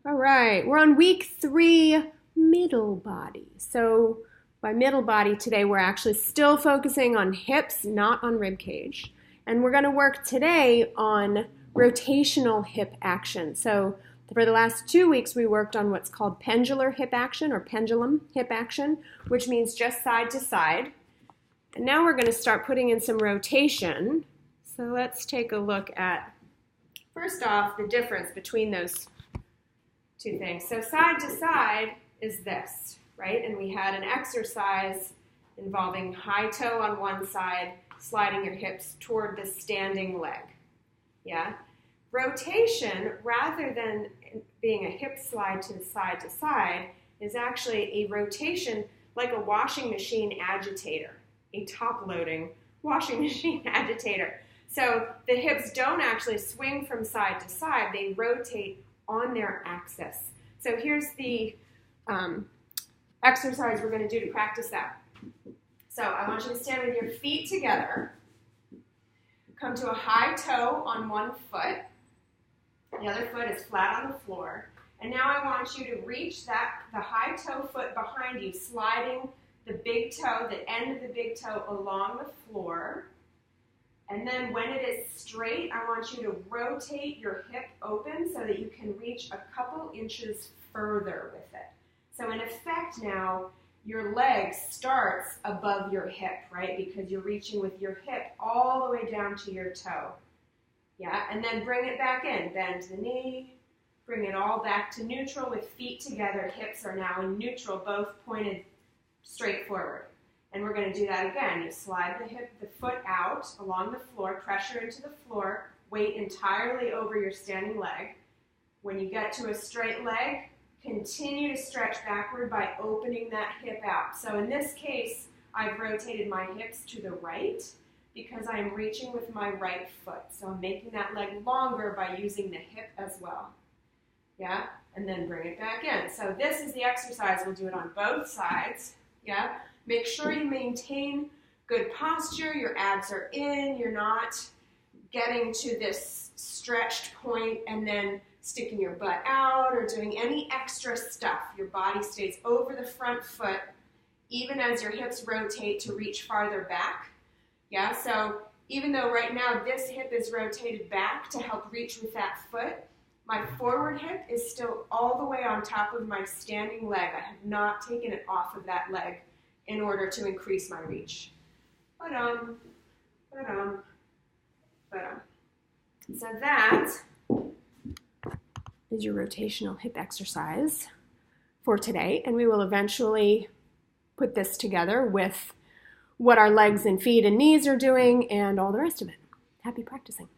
All right, we're on week 3, middle body. So by middle body today, we're actually still focusing on hips, not on rib cage. And we're gonna work today on rotational hip action. So for the last 2 weeks, we worked on what's called pendular hip action or pendulum hip action, which means just side to side. And now we're gonna start putting in some rotation. So let's take a look at, first off, the difference between those two things. So side to side is this, right? And we had an exercise involving high toe on one side, sliding your hips toward the standing leg. Yeah? Rotation, rather than being a hip slide to side, is actually a rotation like a washing machine agitator, a top-loading washing machine agitator. So the hips don't actually swing from side to side, they rotate on their axis. So here's the exercise we're going to do to practice that. So I want you to stand with your feet together, come to a high toe on one foot, the other foot is flat on the floor, and now I want you to reach the high toe foot behind you, sliding the big toe, the end of the big toe along the floor. And then when it is straight, I want you to rotate your hip open so that you can reach a couple inches further with it. So in effect now, your leg starts above your hip, right? Because you're reaching with your hip all the way down to your toe. Yeah, and then bring it back in. Bend the knee, bring it all back to neutral with feet together. Hips are now in neutral, both pointed straight forward. And we're going to do that again. You slide the foot out along the floor, pressure into the floor, weight entirely over your standing leg. When you get to a straight leg, continue to stretch backward by opening that hip out. So in this case, I've rotated my hips to the right because I'm reaching with my right foot. So I'm making that leg longer by using the hip as well. Yeah, and then bring it back in. So this is the exercise. We'll do it on both sides. Yeah. Make sure you maintain good posture, your abs are in, you're not getting to this stretched point and then sticking your butt out or doing any extra stuff. Your body stays over the front foot even as your hips rotate to reach farther back. Yeah, so even though right now this hip is rotated back to help reach with that foot, my forward hip is still all the way on top of my standing leg. I have not taken it off of that leg in order to increase my reach. So that is your rotational hip exercise for today, and we will eventually put this together with what our legs and feet and knees are doing and all the rest of it. Happy practicing.